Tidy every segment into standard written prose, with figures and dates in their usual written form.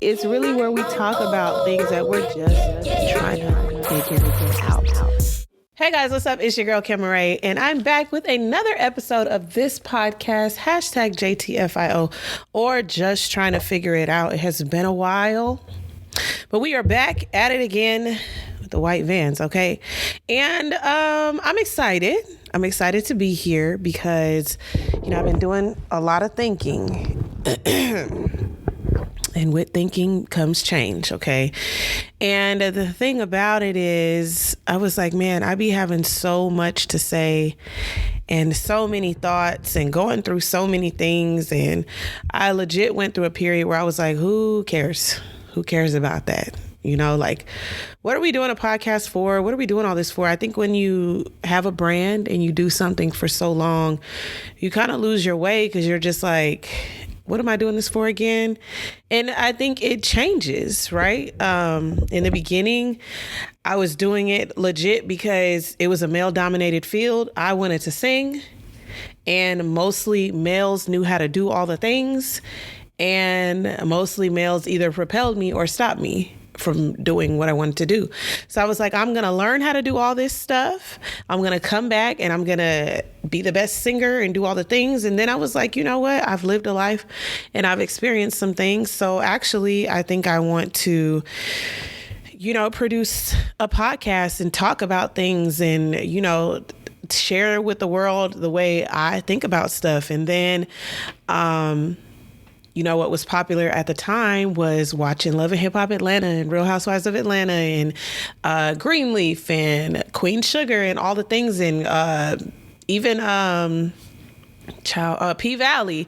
It's really where we talk about things that we're just trying to figure it out. Hey guys, what's up? It's your girl, Kim Ray, and I'm back with another episode of this podcast, hashtag JTFIO, or Just Trying to Figure It Out. It has been a while, but we are back at it again with the white vans, okay? And I'm excited. I'm excited to be here because, I've been doing a lot of thinking. And with thinking comes change, okay? And the thing about it is, I was like, man, I be having so much to say and so many thoughts and going through so many things. And I legit went through a period where I was like, who cares? Who cares about that? What are we doing a podcast for? What are we doing all this for? I think when you have a brand and you do something for so long, you kind of lose your way because you're just like, what am I doing this for again? And I think it changes, right? In the beginning, I was doing it legit because it was a male-dominated field. I wanted to sing, and mostly males knew how to do all the things, and mostly males either propelled me or stopped me from doing what I wanted to do. So I was like, I'm going to learn how to do all this stuff. I'm going to come back and I'm going to be the best singer and do all the things. And then I was like, you know what? I've lived a life and I've experienced some things. So actually, I think I want to, produce a podcast and talk about things and, share with the world the way I think about stuff. And then, what was popular at the time was watching Love and Hip Hop Atlanta and Real Housewives of Atlanta and Greenleaf and Queen Sugar and all the things, and even P Valley.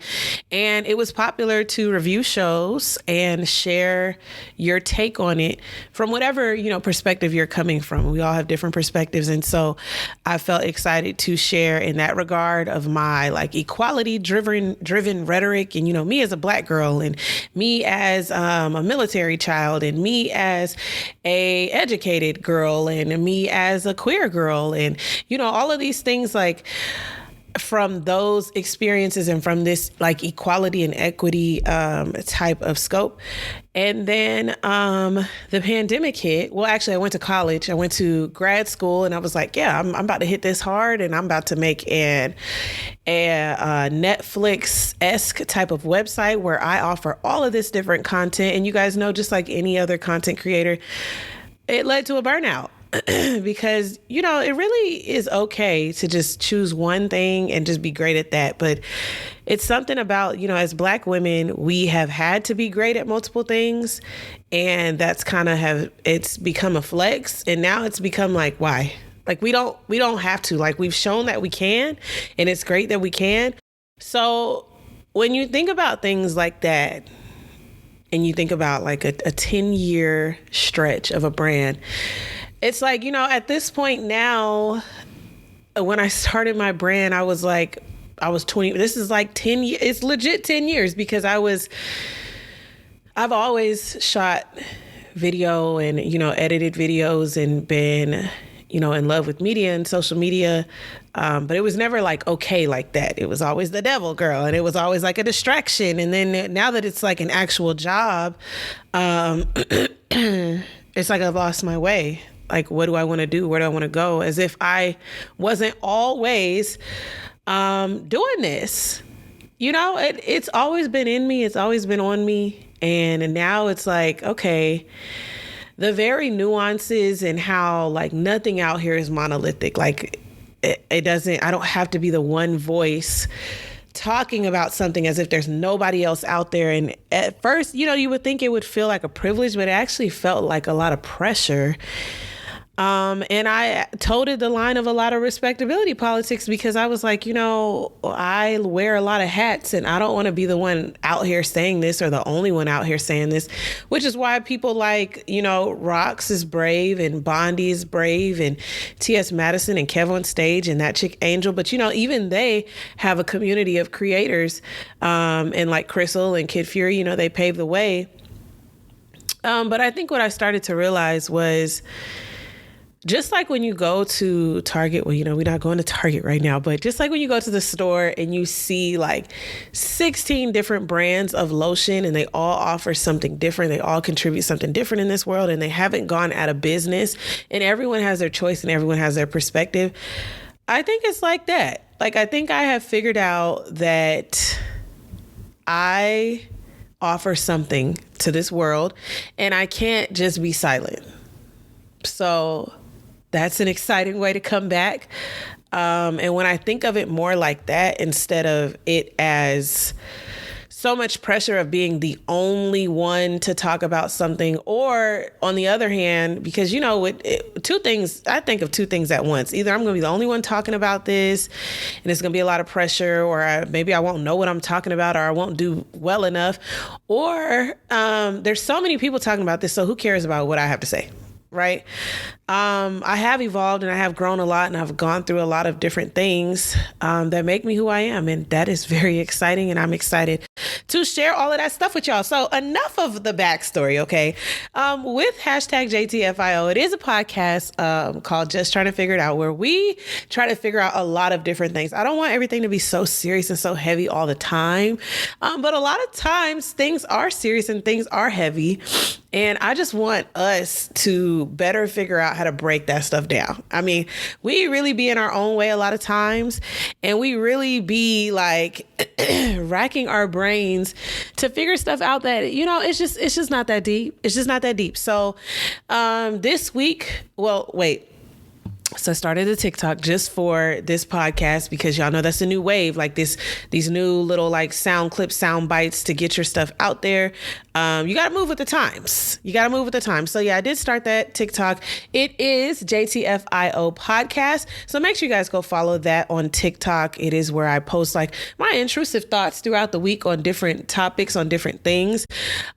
And it was popular to review shows and share your take on it from whatever, perspective you're coming from. We all have different perspectives. And so I felt excited to share in that regard of my equality driven rhetoric. And, me as a Black girl, and me as a military child, and me as a educated girl, and me as a queer girl, and, all of these things, from those experiences and from this equality and equity type of scope. And then the pandemic hit. Well, actually, I went to college. I went to grad school, and I was like, yeah, I'm about to hit this hard, and I'm about to make a Netflix-esque type of website where I offer all of this different content. And you guys know, just like any other content creator, it led to a burnout. Because, it really is okay to just choose one thing and just be great at that. But it's something about, as Black women, we have had to be great at multiple things. And that's it's become a flex. And now it's become why? We don't have to. We've shown that we can, and it's great that we can. So when you think about things like that, and you think about a 10-year stretch of a brand, it's at this point now, when I started my brand, I was 20. This is 10 years. It's legit 10 years because I've always shot video and, edited videos and been, in love with media and social media. But it was never okay like that. It was always the devil girl, and it was always a distraction. And then now that it's an actual job, it's I've lost my way. What do I want to do? Where do I want to go? As if I wasn't always doing this. It's always been in me. It's always been on me. And now it's okay, the very nuances and how nothing out here is monolithic. It doesn't, I don't have to be the one voice talking about something as if there's nobody else out there. And at first, you would think it would feel like a privilege, but it actually felt like a lot of pressure. And I toted the line of a lot of respectability politics because I was I wear a lot of hats, and I don't want to be the one out here saying this or the only one out here saying this, which is why people Rox is brave, and Bondi is brave, and T.S. Madison and Kev on Stage and that chick Angel. But, even they have a community of creators, and Crystal and Kid Fury, they paved the way. But I think what I started to realize was just like when you go to Target, well, we're not going to Target right now, but just like when you go to the store and you see like 16 different brands of lotion and they all offer something different, they all contribute something different in this world, and they haven't gone out of business, and everyone has their choice and everyone has their perspective. I think it's like that. Like, I think I have figured out that I offer something to this world and I can't just be silent. So that's an exciting way to come back. And when I think of it more like that, instead of it as so much pressure of being the only one to talk about something, or on the other hand, because, two things, I think of two things at once. Either I'm going to be the only one talking about this and it's going to be a lot of pressure, or maybe I won't know what I'm talking about, or I won't do well enough, or there's so many people talking about this, so who cares about what I have to say? Right. I have evolved and I have grown a lot, and I've gone through a lot of different things that make me who I am. And that is very exciting. And I'm excited to share all of that stuff with y'all. So enough of the backstory. OK, with hashtag JTFIO, it is a podcast called Just Tryna Figure It Out, where we try to figure out a lot of different things. I don't want everything to be so serious and so heavy all the time. But a lot of times things are serious and things are heavy. And I just want us to better figure out how to break that stuff down. I mean, we really be in our own way a lot of times, and we really be like racking our brains to figure stuff out that, it's just not that deep. It's just not that deep. So this week, so I started a TikTok just for this podcast, because y'all know that's a new wave, like these new little like sound clips, sound bites to get your stuff out there. You got to move with the times. So yeah, I did start that TikTok. It is JTFIO podcast. So make sure you guys go follow that on TikTok. It is where I post like my intrusive thoughts throughout the week on different topics, on different things.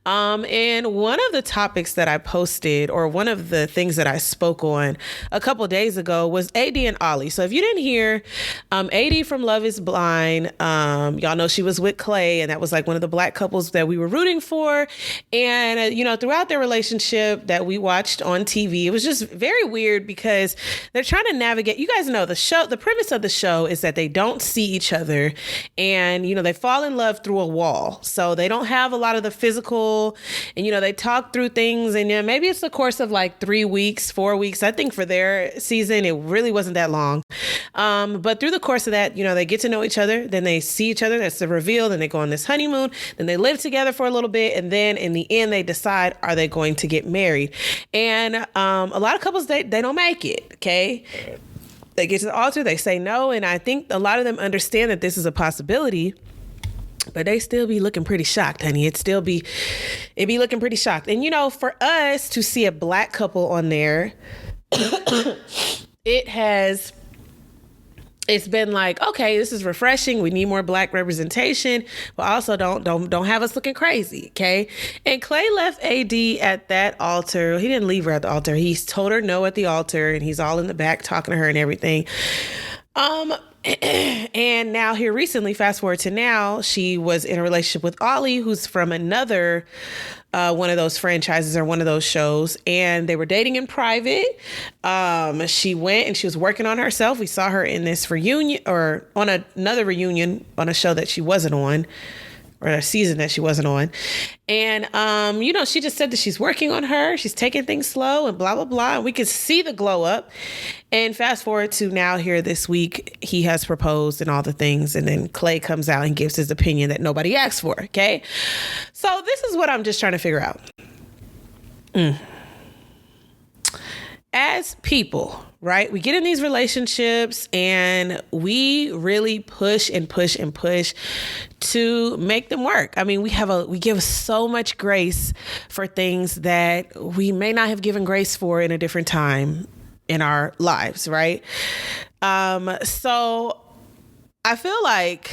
And one of the topics that I posted, or one of the things that I spoke on a couple days ago, was AD and Ollie. So if you didn't hear, AD from Love is Blind, y'all know she was with Clay, and that was like one of the Black couples that we were rooting for. And, throughout their relationship that we watched on TV, it was just very weird because they're trying to navigate. You guys know the premise of the show is that they don't see each other, and, they fall in love through a wall. So they don't have a lot of the physical, and, they talk through things, and maybe it's the course of like 3 weeks, 4 weeks. I think for their season, it really wasn't that long. But through the course of that, they get to know each other, then they see each other. That's the reveal. Then they go on this honeymoon, then they live together for a little bit. And then in the end, they decide, are they going to get married? And a lot of couples, they don't make it. Okay. They get to the altar, they say no. And I think a lot of them understand that this is a possibility, but they still be looking pretty shocked, honey. It be looking pretty shocked. And, for us to see a Black couple on there, it's been like, okay, this is refreshing. We need more Black representation, but also don't have us looking crazy. Okay. And Clay left AD at that altar. He didn't leave her at the altar. He's told her no at the altar, and he's all in the back talking to her and everything. And now here recently, fast forward to now, she was in a relationship with Ollie, who's from another one of those franchises or one of those shows, and they were dating in private. She went and she was working on herself. We saw her in this reunion, or on another reunion on a show that she wasn't on, or a season that she wasn't on. And, she just said that she's working on her. She's taking things slow and blah, blah, blah. And we could see the glow up. And fast forward to now here this week, he has proposed and all the things. And then Clay comes out and gives his opinion that nobody asked for. Okay. So this is what I'm just trying to figure out. As people, right? We get in these relationships and we really push and push and push to make them work. I mean, we give so much grace for things that we may not have given grace for in a different time in our lives, right? So I feel like,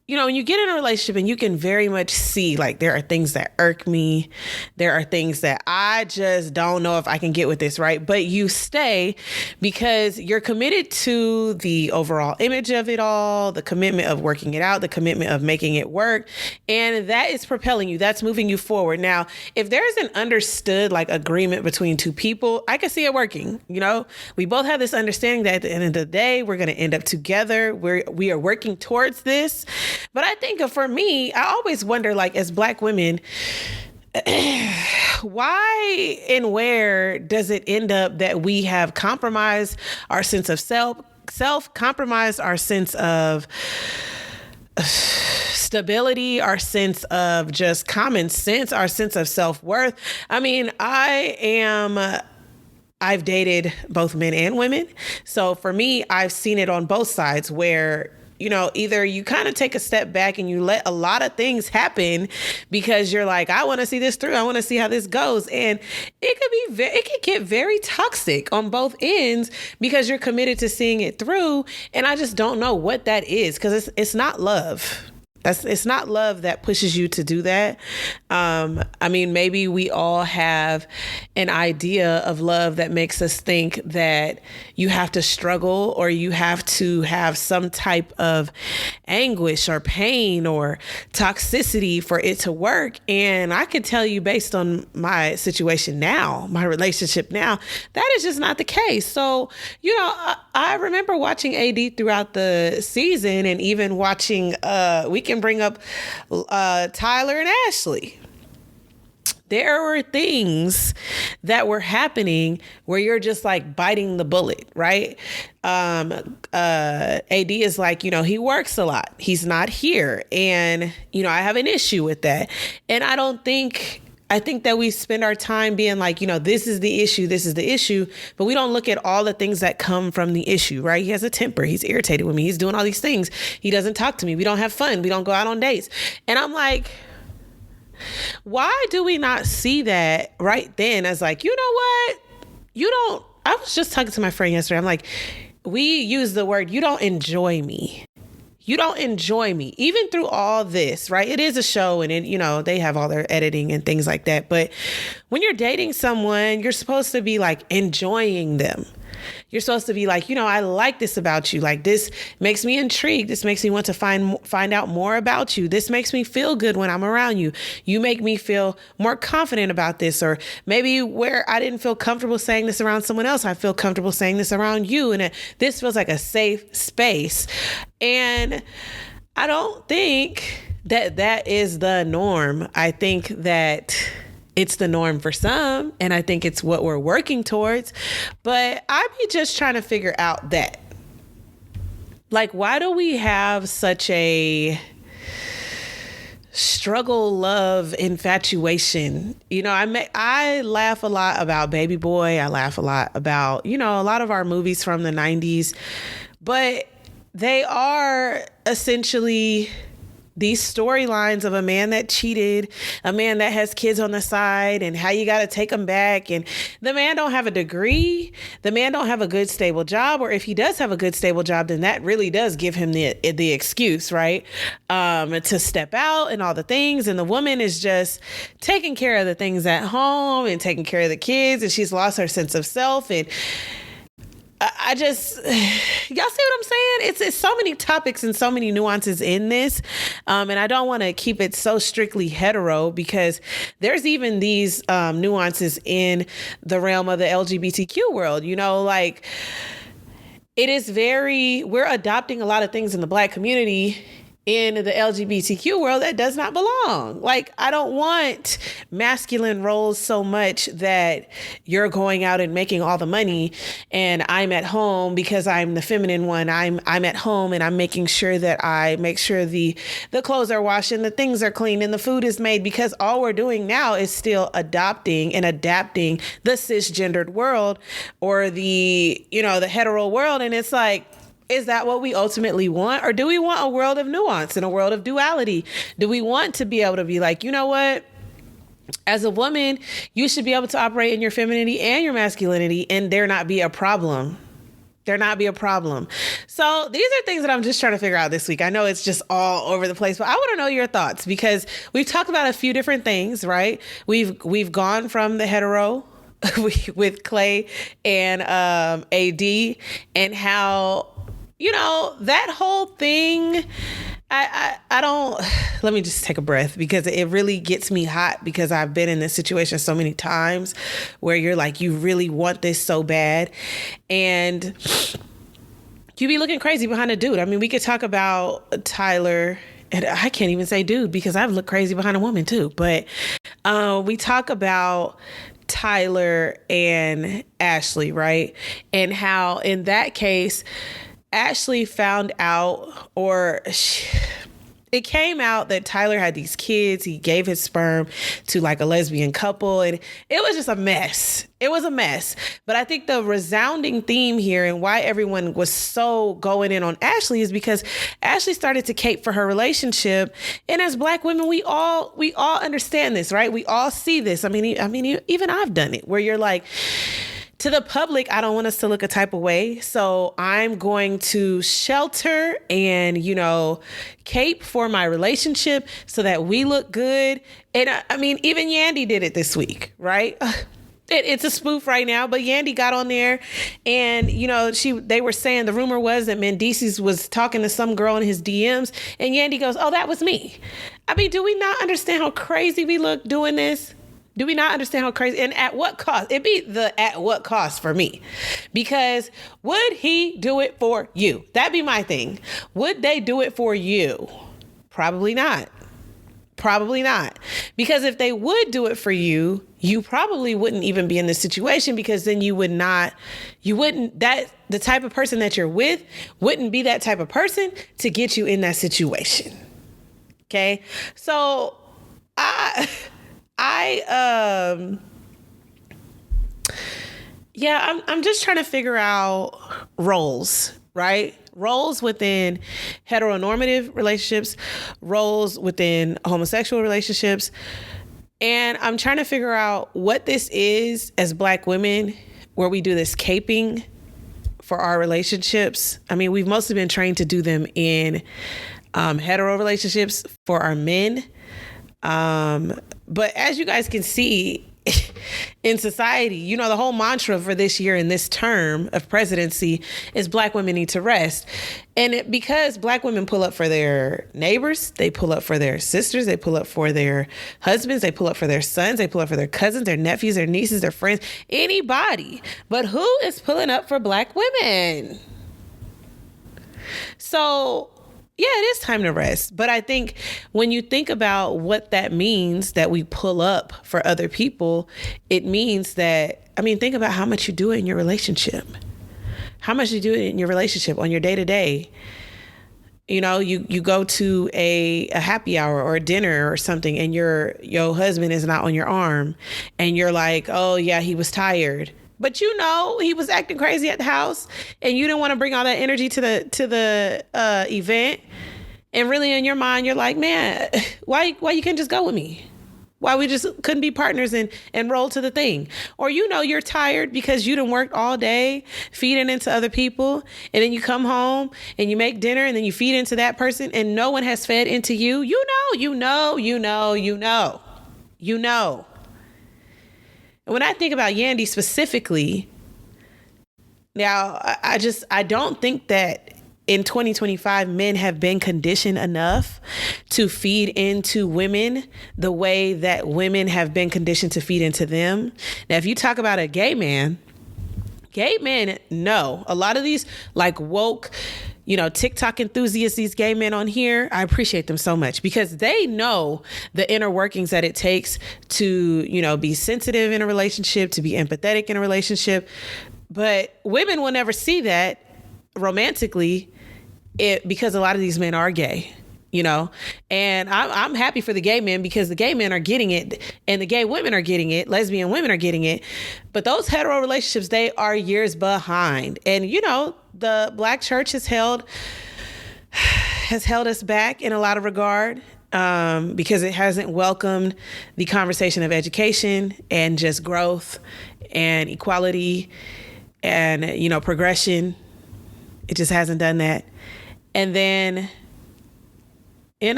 when you get in a relationship and you can very much see, like, there are things that irk me. There are things that I just don't know if I can get with this, right? But you stay because you're committed to the overall image of it all, the commitment of working it out, the commitment of making it work. And that is propelling you. That's moving you forward. Now, if there's an understood, like, agreement between two people, I can see it working. We both have this understanding that at the end of the day, we're going to end up together. We are working towards this. But I think for me, I always wonder, like, as Black women, why and where does it end up that we have compromised our sense of self, compromised our sense of stability, our sense of just common sense, our sense of self-worth? I mean, I've dated both men and women. So for me, I've seen it on both sides where, either you kind of take a step back and you let a lot of things happen because you're like, I want to see this through. I want to see how this goes. And it could get very toxic on both ends because you're committed to seeing it through. And I just don't know what that is, because it's not love. It's not love that pushes you to do that. I mean, maybe we all have an idea of love that makes us think that you have to struggle or you have to have some type of anguish or pain or toxicity for it to work. And I can tell you, based on my situation now, my relationship now, that is just not the case. So, I remember watching AD throughout the season, and even watching, we can bring up Tyler and Ashley. There were things that were happening where you're just like biting the bullet, right? AD is like, he works a lot. He's not here. And, I have an issue with that. And I think that we spend our time being like, this is the issue, but we don't look at all the things that come from the issue, right? He has a temper. He's irritated with me. He's doing all these things. He doesn't talk to me. We don't have fun. We don't go out on dates. And I'm like, why do we not see that right then as like, I was just talking to my friend yesterday. I'm like, we use the word, you don't enjoy me. You don't enjoy me, even through all this, right? It is a show, and they have all their editing and things like that. But when you're dating someone, you're supposed to be like enjoying them. You're supposed to be like, I like this about you. Like, this makes me intrigued. This makes me want to find out more about you. This makes me feel good when I'm around you. You make me feel more confident about this. Or maybe where I didn't feel comfortable saying this around someone else, I feel comfortable saying this around you. And this feels like a safe space. And I don't think that is the norm. I think that it's the norm for some, and I think it's what we're working towards. But I be just trying to figure out that, like, why do we have such a struggle, love, infatuation? I laugh a lot about Baby Boy. I laugh a lot about, a lot of our movies from the 90s, but they are essentially these storylines of a man that cheated, a man that has kids on the side, and how you got to take them back. And the man don't have a degree. The man don't have a good, stable job. Or if he does have a good, stable job, then that really does give him the excuse, right? To step out and all the things. And the woman is just taking care of the things at home and taking care of the kids. And she's lost her sense of self. And I just, y'all see what I'm saying? It's so many topics and so many nuances in this. And I don't want to keep it so strictly hetero, because there's even these nuances in the realm of the LGBTQ world. Like, it is we're adopting a lot of things in the Black community in the LGBTQ world that does not belong. Like, I don't want masculine roles so much that you're going out and making all the money and I'm at home because I'm the feminine one. I'm at home and I'm making sure that I make sure the clothes are washed and the things are clean and the food is made, because all we're doing now is still adopting and adapting the cisgendered world, or the hetero world. And it's like, is that what we ultimately want? Or do we want a world of nuance and a world of duality? Do we want to be able to be like, what? As a woman, you should be able to operate in your femininity and your masculinity and there not be a problem. there not be a problem? So these are things that I'm just trying to figure out this week. I know it's just all over the place, but I want to know your thoughts because we've talked about a few different things, right? We've gone from the hetero with Clay and AD and how, that whole thing, I don't, let me just take a breath because it really gets me hot because I've been in this situation so many times where you're like, you really want this so bad. And you be looking crazy behind a dude. I mean, we could talk about Tyler, and I can't even say dude because I've looked crazy behind a woman too. But we talk about Tyler and Ashley, right? And how in that case, Ashley found out, it came out that Tyler had these kids. He gave his sperm to like a lesbian couple, and it was just a mess. It was a mess. But I think the resounding theme here and why everyone was so going in on Ashley is because Ashley started to cape for her relationship. And as Black women, we all understand this, right? We all see this. I mean, even I've done it where you're like, to the public, I don't want us to look a type of way. So I'm going to shelter and, cape for my relationship so that we look good. And I mean, even Yandy did it this week, right? It's a spoof right now, but Yandy got on there and, they were saying the rumor was that Mendices was talking to some girl in his DMs and Yandy goes, oh, that was me. I mean, do we not understand how crazy we look doing this? Do we not understand how crazy and at what cost? It'd be the at what cost for me. Because would he do it for you? That'd be my thing. Would they do it for you? Probably not. Probably not. Because if they would do it for you, you probably wouldn't even be in this situation because then the type of person that you're with wouldn't be that type of person to get you in that situation. Okay. So I'm just trying to figure out roles, right? Roles within heteronormative relationships, roles within homosexual relationships. And I'm trying to figure out what this is as Black women, where we do this caping for our relationships. I mean, we've mostly been trained to do them in hetero relationships for our men. But as you guys can see in society, the whole mantra for this year in this term of presidency is Black women need to rest. And because Black women pull up for their neighbors, they pull up for their sisters, they pull up for their husbands, they pull up for their sons, they pull up for their cousins, their nephews, their nieces, their friends, anybody. But who is pulling up for Black women? So yeah, it is time to rest. But I think when you think about what that means, that we pull up for other people, it means that, think about how much you do it in your relationship. How much you do it in your relationship on your day to day. You go to a happy hour or a dinner or something and your husband is not on your arm and you're like, oh yeah, he was tired. But he was acting crazy at the house and you didn't want to bring all that energy to the event. And really in your mind, you're like, man, why you can't just go with me? Why we just couldn't be partners and roll to the thing? Or you're tired because you done worked all day feeding into other people. And then you come home and you make dinner and then you feed into that person and no one has fed into you. You know. When I think about Yandy specifically, now I don't think that in 2025 men have been conditioned enough to feed into women the way that women have been conditioned to feed into them. Now, if you talk about a gay men know. A lot of these like woke, TikTok enthusiasts, these gay men on here, I appreciate them so much because they know the inner workings that it takes to, be sensitive in a relationship, to be empathetic in a relationship. But women will never see that romantically because a lot of these men are gay. And I'm happy for the gay men because the gay men are getting it and the gay women are getting it. Lesbian women are getting it. But those hetero relationships, they are years behind. And, the Black church has held us back in a lot of regard because it hasn't welcomed the conversation of education and just growth and equality and, progression It just hasn't done that. And then, I'm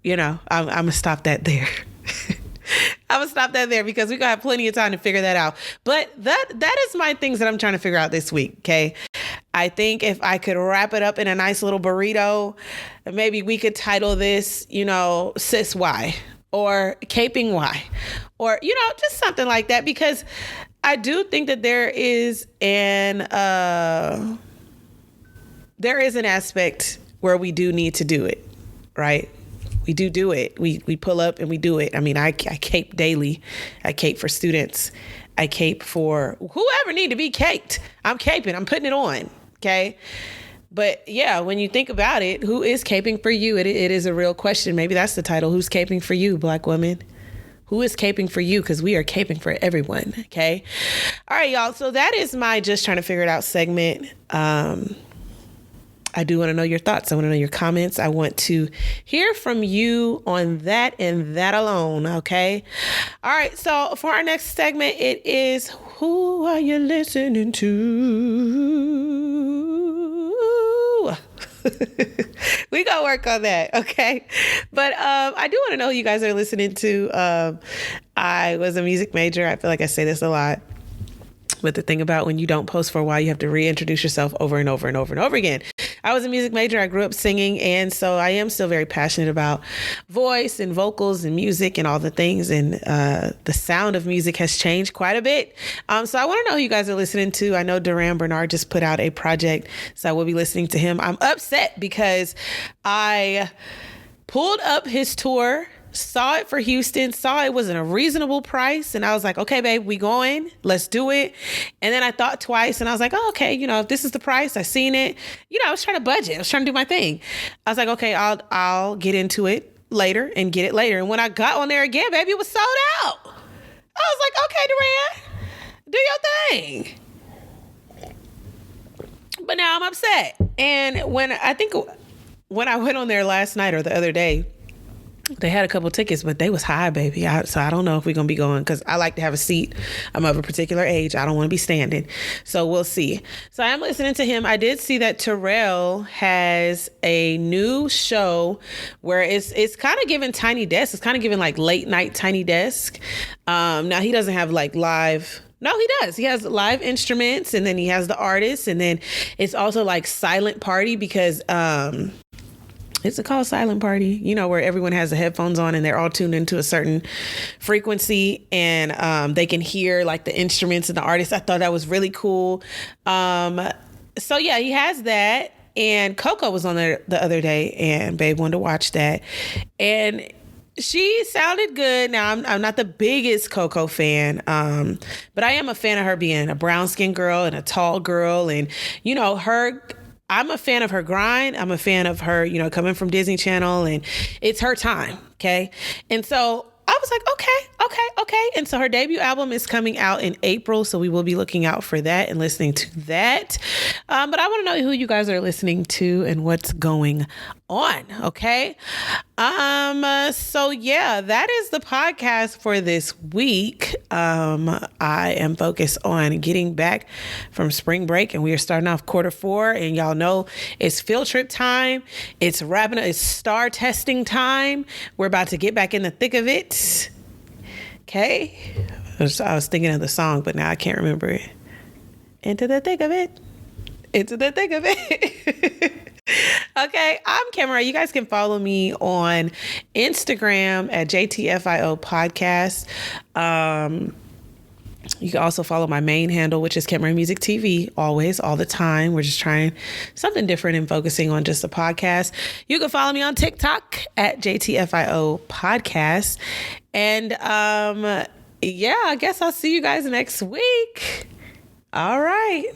going to stop that there. I'm going to stop that there because we're going to have plenty of time to figure that out. But that is my things that I'm trying to figure out this week. Okay. I think if I could wrap it up in a nice little burrito, maybe we could title this, Sis Why, or Caping Why, or, just something like that, because I do think that there is an aspect where we do need to do it, right? We do it. We pull up and we do it. I mean, I cape daily. I cape for students. I cape for whoever need to be caped. I'm caping. I'm putting it on. Okay. But yeah, when you think about it, who is caping for you? It is a real question. Maybe that's the title. Who's caping for you, Black woman? Who is caping for you? Because we are caping for everyone. Okay. All right, y'all. So that is my Just Trying to Figure It Out segment. I do want to know your thoughts. I want to know your comments. I want to hear from you on that and that alone. Okay. All right. So for our next segment, it is Who Are You Listening To? We gonna work on that. Okay. But I do want to know who you guys are listening to. I was a music major. I feel like I say this a lot. But the thing about when you don't post for a while, you have to reintroduce yourself over and over and over and over again. I was a music major. I grew up singing. And so I am still very passionate about voice and vocals and music and all the things. And the sound of music has changed quite a bit. So I want to know who you guys are listening to. I know Duran Bernard just put out a project, so I will be listening to him. I'm upset because I pulled up his tour, saw it for Houston, saw it was in a reasonable price. And I was like, okay, babe, we going, let's do it. And then I thought twice and I was like, oh, okay, if this is the price, I seen it, I was trying to budget. I was trying to do my thing. I was like, okay, I'll get into it later and get it later. And when I got on there again, baby, it was sold out. I was like, okay, Duran, do your thing. But now I'm upset. And when I went on there last night or the other day, they had a couple tickets, but they was high, baby. So I don't know if we're going to be going because I like to have a seat. I'm of a particular age. I don't want to be standing. So we'll see. So I am listening to him. I did see that Terrell has a new show where it's kind of giving Tiny Desk. It's kind of giving like late night Tiny Desk. Now he doesn't have like live. No, he does. He has live instruments and then he has the artists. And then it's also like silent party because, is it called Silent Party? Where everyone has the headphones on and they're all tuned into a certain frequency and they can hear like the instruments and the artists. I thought that was really cool. So yeah, he has that. And Coco was on there the other day and babe wanted to watch that. And she sounded good. Now, I'm not the biggest Coco fan, but I am a fan of her being a brown-skinned girl and a tall girl. And, I'm a fan of her grind. I'm a fan of her, coming from Disney Channel, and it's her time. Okay. And so I was like, okay. And so her debut album is coming out in April. So we will be looking out for that and listening to that. But I want to know who you guys are listening to and what's going on. Okay. So yeah, that is the podcast for this week. I am focused on getting back from spring break and we are starting off Q4 and y'all know it's field trip time. It's wrapping up. It's star testing time. We're about to get back in the thick of it. Okay. I was thinking of the song, but now I can't remember it. Into the thick of it. Into the thick of it. Okay, I'm Cameron. You guys can follow me on Instagram at JTFIO podcast. You can also follow my main handle, which is Cameron Music TV, always, all the time. We're just trying something different and focusing on just a podcast. You can follow me on TikTok at JTFIO podcast. And yeah, I guess I'll see you guys next week. All right.